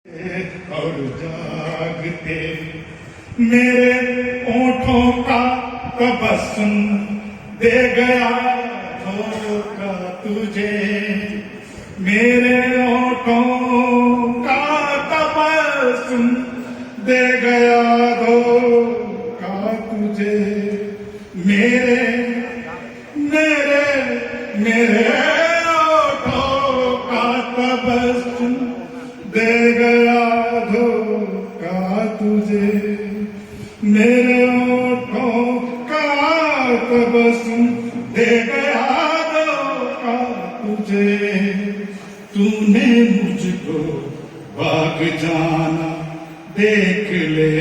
और जागते मेरे ओठों का तबस्सुम दे गया धोखा तुझे। मेरे ओठों का तबस्सुम दे गया धोखा तुझे। मेरे मेरे मेरे ओठों का तबस्सुम दे गया धोखा तुझे। मेरे ओठों का तबस्सुम दे गया धोखा तुझे। तूने मुझको बाग जाना देख ले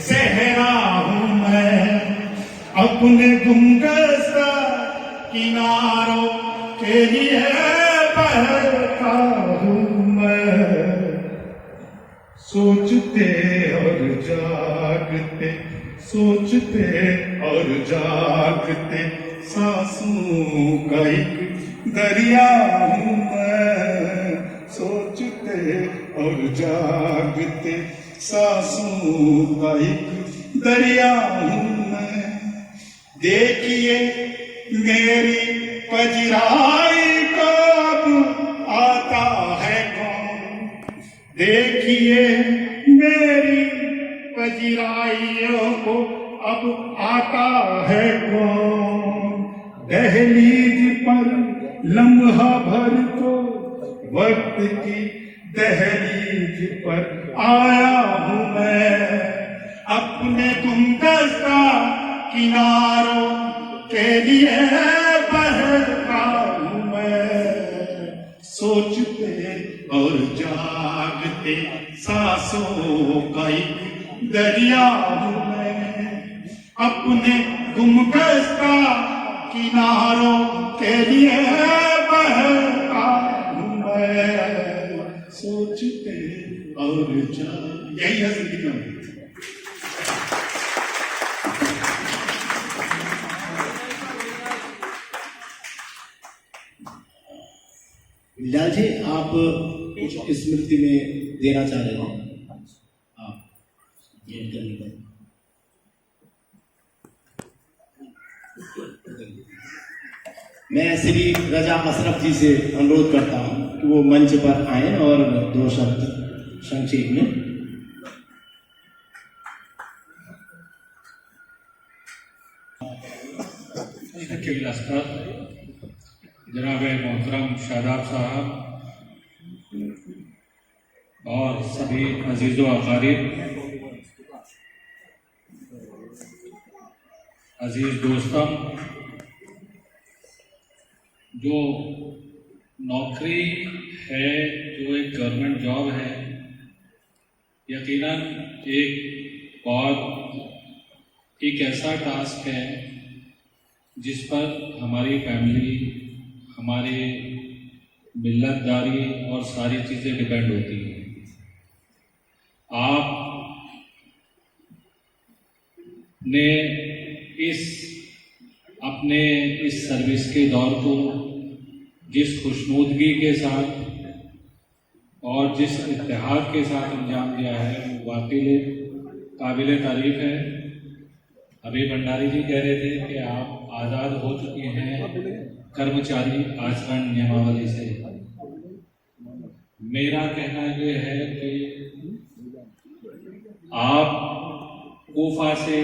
सहरा हूँ मैं। अपने गुमगस्ता किनारों के लिए बहता हूँ मैं। सोचते और जागते सोचते और जागते सांसों का एक दरिया हूँ मैं। सोचते और जागते सांसों का एक दरिया हूँ मैं। देखिए मेरी पजराई कब आता है कौन। देखिए मेरी पजराइयों को अब आता है कौन। दहलीज पर लम्हा भर तो वक्त की दहलीज पर आया हूँ मैं। अपने गुमगस्ता किनारों के लिए बहता हूँ मैं। सोचते और जागते सांसों का एक दरिया हूँ मैं। अपने गुमगस्ता किनारों के लिए बहता हूँ मैं। सोचते और यही है जिंदगी में। लाल जी, आप कुछ स्मृति में देना चाह रहे हैं? आप ये करने का मैं श्री रजा अशरफ जी से अनुरोध करता हूं कि वो मंच पर आए और दो शब्द संक्षेप में। जनाब मोहतरम शादाब साहब और सभी अजीज़ो अकारिब, अजीज़ दोस्तम, जो नौकरी है, जो एक गवर्नमेंट जॉब है, यकीनन एक ऐसा टास्क है जिस पर हमारी फैमिली, हमारी मिल्लतदारी और सारी चीज़ें डिपेंड होती हैं। आप ने अपने इस सर्विस के दौर को जिस खुशनुदगी के साथ और जिस इत्तेहाद के साथ अंजाम दिया है, वो वाकई काबिल तारीफ है। अभी भंडारी जी कह रहे थे कि आप आज़ाद हो चुकी हैं कर्मचारी आचरण नियमावली से। मेरा कहना ये है कि आप कोफा से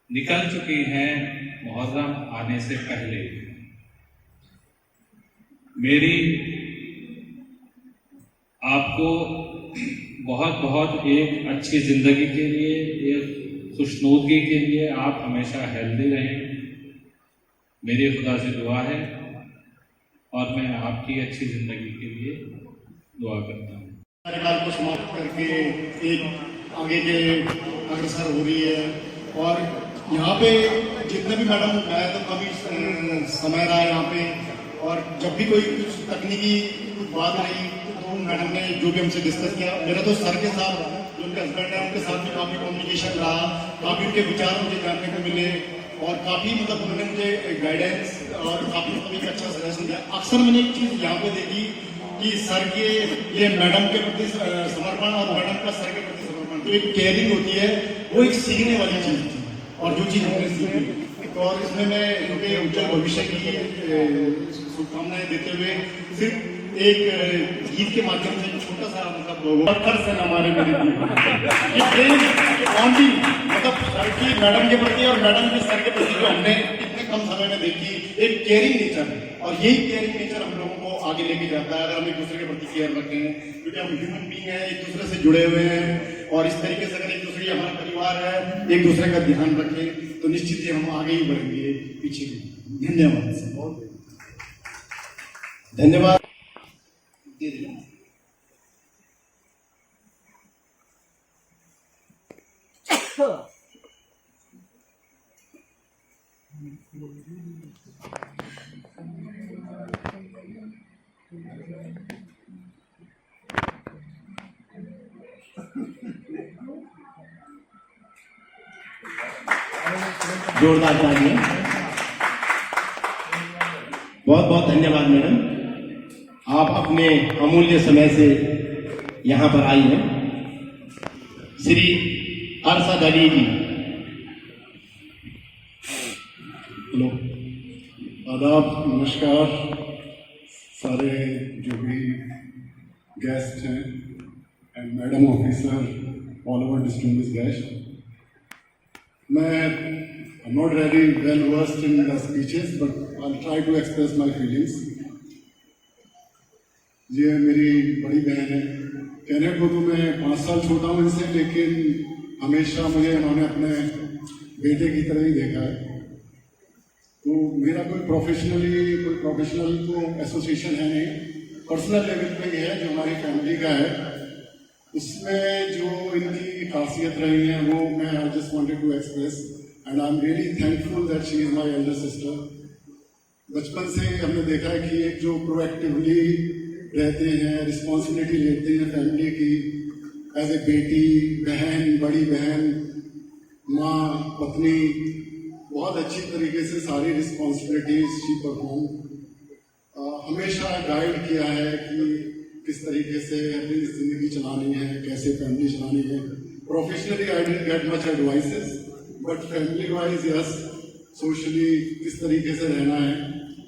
निकल चुकी हैं मुहर्रम आने से पहले। मेरी आपको बहुत बहुत एक अच्छी जिंदगी के लिए, एक खुशनुदगी के लिए, आप हमेशा हेल्दी रहें, मेरी खुदा से दुआ है और मैं आपकी अच्छी जिंदगी के लिए दुआ करता हूँ। कार्यकाल को समाप्त करके एक आगे के अग्रसर हो रही है। और यहाँ पे जितने भी मैडम, मैं तो कभी समय रहा यहाँ पे, और जब भी कोई कुछ तकनीकी कुछ बात रही तो मैडम ने जो भी हमसे डिस्कस किया, मेरा तो सर के साथ, जो उनके हस्बैंड है, उनके साथ भी काफ़ी कम्युनिकेशन रहा, काफ़ी उनके विचार मुझे जानने को मिले और काफ़ी उन्होंने मुझे गाइडेंस और काफ़ी एक अच्छा सजेशन दिया। अक्सर मैंने एक चीज़ यहाँ पे देखी कि सर के ये मैडम के प्रति समर्पण और मैडम का सर के प्रति समर्पण, तो एक केयरिंग होती है, वो एक सीखने वाली चीज थी और जो चीज हमने सीखी। तो और इसमें मैं उनके उज्जवल भविष्य की शुभकामनाएं देते हुए सिर्फ एक गीत के माध्यम से एक छोटा सा मतलब पत्थर से न मारे मेरे ये प्रेम बॉन्डिंग मतलब सर की मैडम के प्रति और मैडम के सर के प्रति जो हमने इतने कम समय में देखी, एक केयरिंग नेचर, और यही केयरिंग नेचर हम लोगों को आगे लेके जाता है अगर हम एक दूसरे के प्रति केयर रखते हैं, क्योंकि हम ह्यूमन बीइंग हैं, एक दूसरे से जुड़े हुए हैं, और इस तरीके से अगर एक दूसरे हमारा परिवार है, एक दूसरे का ध्यान रखें तो निश्चित ही हम आगे ही बढ़ेंगे, पीछे नहीं। धन्यवाद सर, बहुत धन्यवाद। जोरदार तालियां। बहुत बहुत धन्यवाद मैडम, आप अपने अमूल्य समय से यहाँ पर आई हैं। श्री अरशद अली जी। हेलो, आदाब, नमस्कार सारे जो भी गेस्ट हैं and madam officer, all over distinguished guest. I'm not really well versed in the speeches, but I'll try to express my feelings. ये मेरी बड़ी बहन है, कहने को तो मैं 5 साल छोटा हूँ इनसे, लेकिन हमेशा मुझे इन्होंने अपने बेटे की तरह ही देखा है। तो मेरा कोई प्रोफेशनल तो एसोसिएशन है नहीं, पर्सनल लेवल पे ये है जो हमारी फैमिली का है, उसमें जो इनकी खासियत रही है वो मैं I just wanted to express and I am really thankful that she is my elder sister. बचपन से हमने देखा है कि एक जो प्रोएक्टिवली रहते हैं, रिस्पॉन्सिबिलिटी लेते हैं फैमिली की, एज ए बेटी, बहन, बड़ी बहन, माँ, पत्नी, बहुत अच्छी तरीके से सारी रिस्पॉन्सिबिलिटीज शी परफॉर्म। हमेशा गाइड किया है कि किस तरीके से अपनी जिंदगी चलानी है, कैसे फैमिली चलानी है। Professionally I didn't get much advices, but family wise yes, socially किस तरीके से रहना है।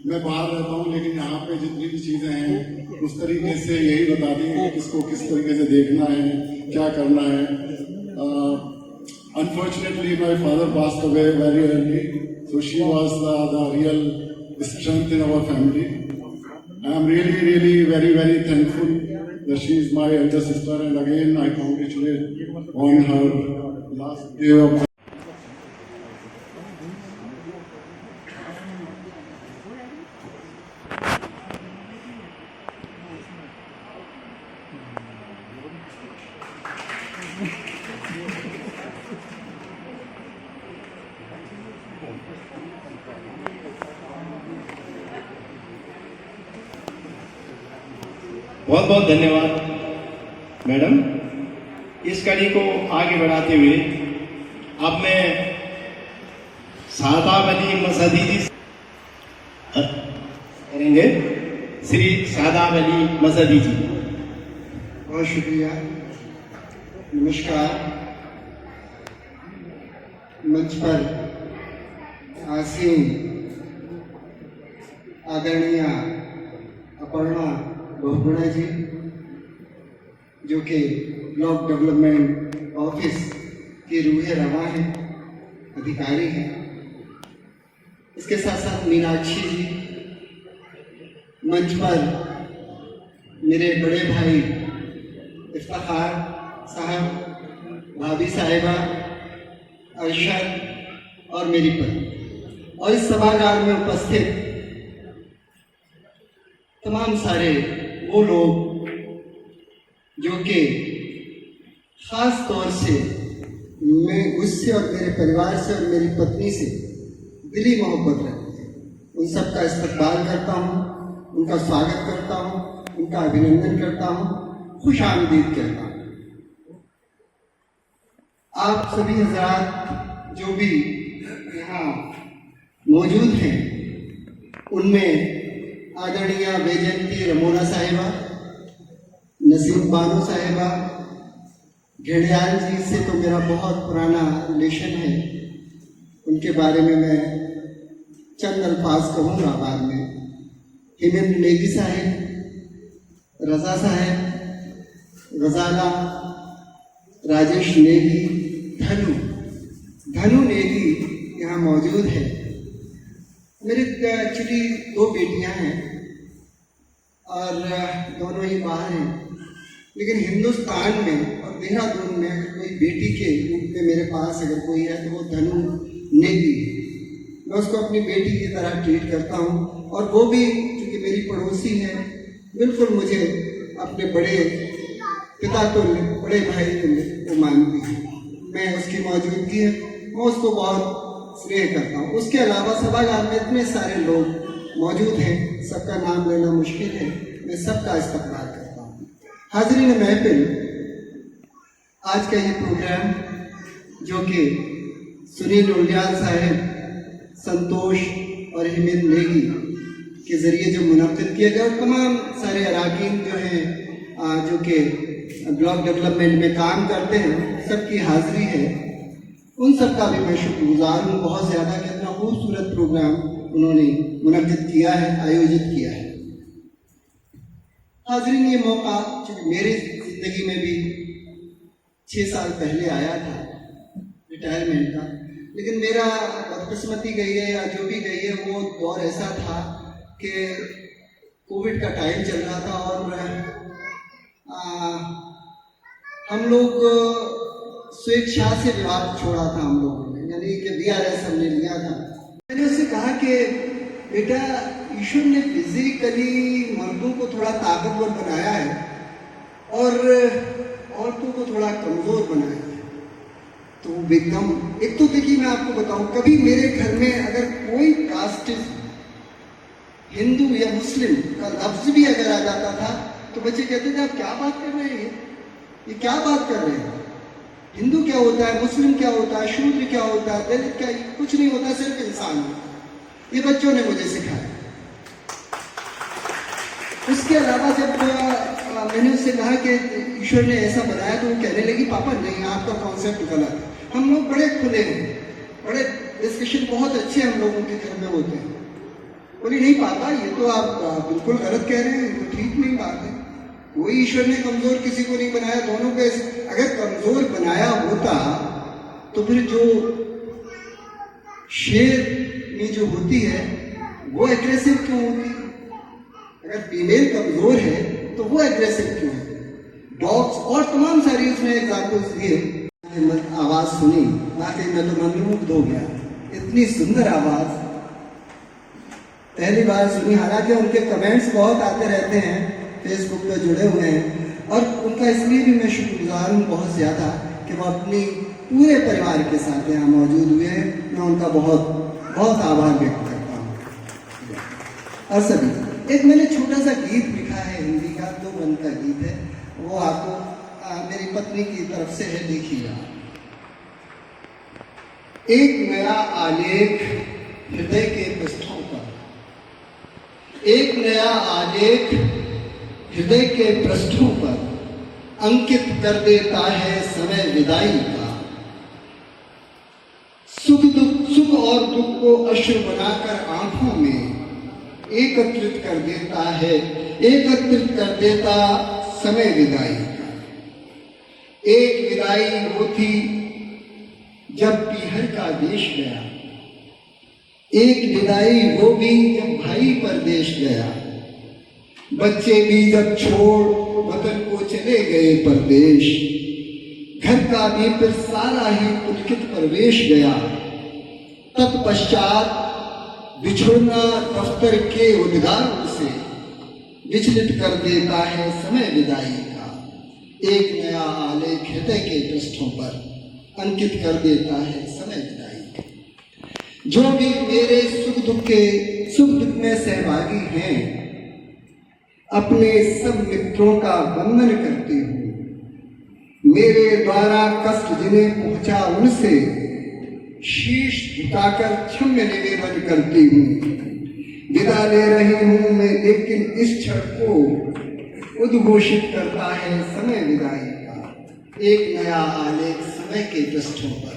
मैं बाहर रहता हूँ लेकिन यहाँ पे जितनी भी चीज़ें हैं उस तरीके से यही बता दी कि किसको किस तरीके से देखना है, क्या करना है। Unfortunately my father passed away very early, so she was the real strength in our family. I am really very thankful that she is my elder sister, and again I congratulate on her last day of बहुत बहुत धन्यवाद madam. इस कड़ी को आगे बढ़ाते हुए अब मैं शादाब अली मसदी जी करेंगे। श्री शादाब अली मसदी जी। बहुत शुक्रिया, नमस्कार। मंच पर आसीन आदरणीय अपर्णा बहुगुणा जी, जो कि ब्लॉक डेवलपमेंट ऑफिस के रूहे रवा हैं, अधिकारी हैं। इसके साथ साथ मीनाक्षी जी, मंच पर मेरे बड़े भाई इफ्तिखार साहब, भाभी साहिबा, अरशद और मेरी पत्नी, और इस सभागार में उपस्थित तमाम सारे वो लोग जो कि ख़ास तौर से मैं मुझसे और मेरे परिवार से और मेरी पत्नी से दिली मोहब्बत रखते हैं, उन सब का इस्तकबाल करता हूँ, उनका स्वागत करता हूँ, उनका अभिनंदन करता हूँ, खुश आमदीद कहता हूँ। आप सभी हजरात जो भी यहाँ मौजूद हैं, उनमें आदरणीय वैजयंती रमोना साहिबा, नसीम बानो साहिबा घेड़ियाल जी से तो मेरा बहुत पुराना रिलेशन है, उनके बारे में मैं चंद अल्फाज कहूँगा बाद में। हिमेंद्र नेगी साहिब, रजा साहब, गजाला, राजेश नेगी, धनु नेगी यहाँ मौजूद है। मेरे एक्चुअली 2 बेटियां हैं और दोनों ही बाहर हैं, लेकिन हिंदुस्तान में और देहरादून में अगर कोई बेटी के रूप में मेरे पास अगर कोई है तो वो धनु नेगी है। मैं उसको अपनी बेटी की तरह ट्रीट करता हूँ और वो भी क्योंकि मेरी पड़ोसी है, बिल्कुल मुझे अपने बड़े पिता तुल्य, बड़े भाई तुल्य वो मानती है। मैं उसकी मौजूदगी है, मैं उसको बहुत स्नेह करता हूँ। उसके अलावा सभागार में इतने सारे लोग मौजूद हैं, सबका नाम लेना मुश्किल है, मैं सबका इस्तकबाल करता हूँ। हाज़रीन महफिल, आज का ये प्रोग्राम जो कि सुनील उलियाल साहब, संतोष और हिमेंद्र नेगी के ज़रिए जो मुनक़िद किया गया और तमाम सारे अराकीन जो हैं जो कि ब्लॉक डेवलपमेंट में काम करते हैं, सबकी हाज़िरी है, उन सब का भी मैं शुक्रगुजार हूँ बहुत ज़्यादा कि इतना खूबसूरत प्रोग्राम उन्होंने मुनक़िद किया है, आयोजित किया है। हाज़रीन, ये मौका चूँकि मेरी ज़िंदगी में भी 6 साल पहले आया था रिटायरमेंट का, लेकिन मेरा बदकिस्मती गई है या जो भी गई है, वो दौर ऐसा था कि कोविड का टाइम चल रहा था और हम लोग स्वेच्छा से विभाग छोड़ा था हम लोगों ने, यानी कि VRS हमने लिया था। मैंने उससे कहा कि बेटा, ईश्वर ने फिजिकली मर्दों को थोड़ा ताकतवर बनाया है और औरतों को थोड़ा कमज़ोर बनाया है। तो वो एकदम, एक तो देखिए मैं आपको बताऊं, कभी मेरे घर में अगर कोई कास्टिज्म, हिंदू या मुस्लिम का लफ्ज भी अगर आ जाता था तो बच्चे कहते थे आप क्या बात कर रहे हैं, ये क्या बात कर रहे हैं, हिंदू क्या होता है, मुस्लिम क्या होता है, शूद्र क्या होता है, दलित क्या, कुछ नहीं होता, सिर्फ इंसान होता है। ये बच्चों ने मुझे सिखाया। उसके अलावा जब मैंने उससे कहा कि ईश्वर ने ऐसा बनाया तो वो कहने लगी पापा नहीं, आपका कॉन्सेप्ट गलत है। हम लोग बड़े खुले हैं, बड़े डिस्कशन बहुत अच्छे हम लोगों के घर में होते हैं। बोली नहीं पापा, ये तो आप बिल्कुल गलत कह रहे हैं, तो ठीक नहीं बात है। कोई ईश्वर ने कमजोर किसी को नहीं बनाया, दोनों को अगर कमजोर बनाया होता तो फिर जो शेर में जो होती है वो एग्रेसिव क्यों होती? अगर फीमेल कमजोर है तो वो एग्रेसिव क्यों है? डॉग्स और तमाम सारी उसने एग्जाम्पल्स दिए। आवाज सुनी, वाकई मैं तो मंत्रमुग्ध हो गया, इतनी सुंदर आवाज पहली बार सुनी। हालांकि उनके कमेंट्स बहुत आते रहते हैं, फेसबुक पे जुड़े हुए हैं, और उनका इसलिए भी मैं शुक्रगुजार हूँ बहुत ज़्यादा कि वो अपनी पूरे परिवार के साथ यहाँ मौजूद हुए हैं। मैं उनका बहुत बहुत आभार व्यक्त करता हूँ। और सभी, एक मैंने छोटा सा गीत लिखा है हिंदी का, 2 बंद का गीत है, वो आपको मेरी पत्नी की तरफ से है, देखिएगा। एक नया आलेख हृदय के पृष्ठों पर, एक नया आलेख हृदय के पृष्ठों पर अंकित कर देता है समय विदाई का। सुख और दुख को अश्रु बनाकर आंखों में एकत्रित कर देता है, एकत्रित कर देता समय विदाई का। एक विदाई वो थी जब पीहर का देश गया, एक विदाई वो भी जब भाई परदेश गया। बच्चे भी जब छोड़ वतन को चले गए परदेश, घर का भी फिर सारा ही पुलकित प्रवेश गया। तत्पश्चात बिछुड़ना दफ्तर के उद्गारों से विचलित कर देता है समय विदाई का। एक नया आलेख हृदय के पृष्ठों पर अंकित कर देता है समय विदाई का। जो भी मेरे सुख दुख में सहभागी हैं, अपने सब मित्रों का वंदन करती हूँ। मेरे द्वारा कष्ट जिन्हें पहुंचा उनसे शीश झुकाकर क्षम्य निवेदन करती हूँ। विदा ले रही हूँ मैं, लेकिन इस क्षण को उद्घोषित करता है समय विदाई का। एक नया आलेख समय के पृष्ठों पर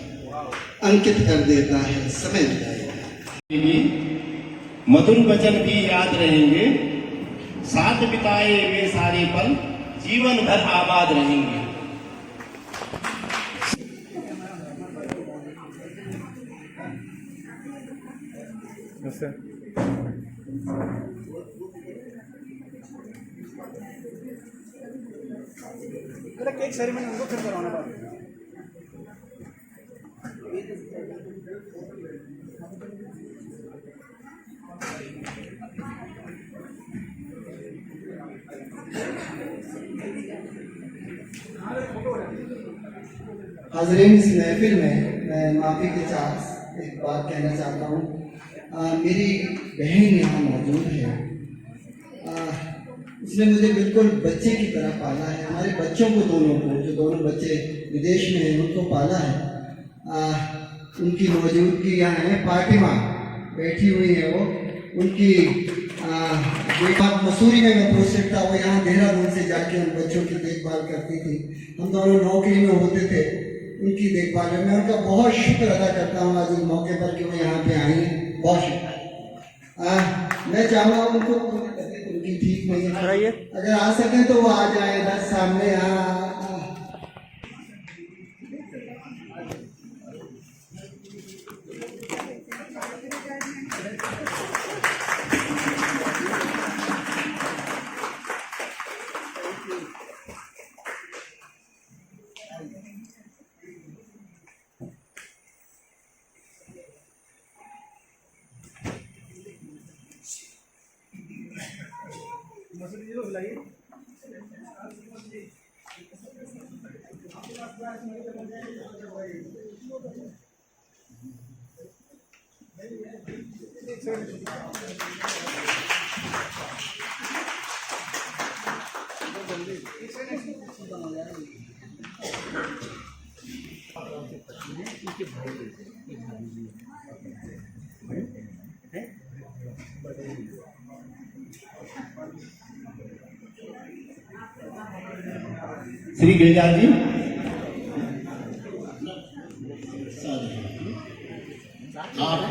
अंकित कर देता है समय विदाई का। भी मधुर वचन भी याद रहेंगे, साथ बिताए वे सारे पल जीवन भर आबाद रहेंगे। केक सेरेमनी उनको फिर करवाना बात। हाज़रीन, इस महफिल में मैं माफ़ी के साथ एक बात कहना चाहता हूँ। मेरी बहन यहाँ मौजूद है। उसने मुझे बिल्कुल बच्चे की तरह पाला है। हमारे बच्चों को, दोनों को, जो दोनों बच्चे विदेश में हैं, उनको पाला है। उनकी मौजूदगी यहाँ है। फातिमा बैठी हुई है, वो उनकी बात मसूरी में मैं पोस्टेड था, वो यहाँ देहरादून से जाके उन बच्चों की देखभाल करती थी। हम दोनों नौकरी में होते थे, उनकी देखभाल में। मैं उनका बहुत शुक्र अदा करता हूँ आज इस मौके पर कि वो यहाँ पे आई हैं। बहुत शुक्र। मैं चाहूँगा उनको, उनकी ठीक नहीं है, अगर आ सके तो वो आ जाए इधर सामने। श्री गिरिजाल जी, आप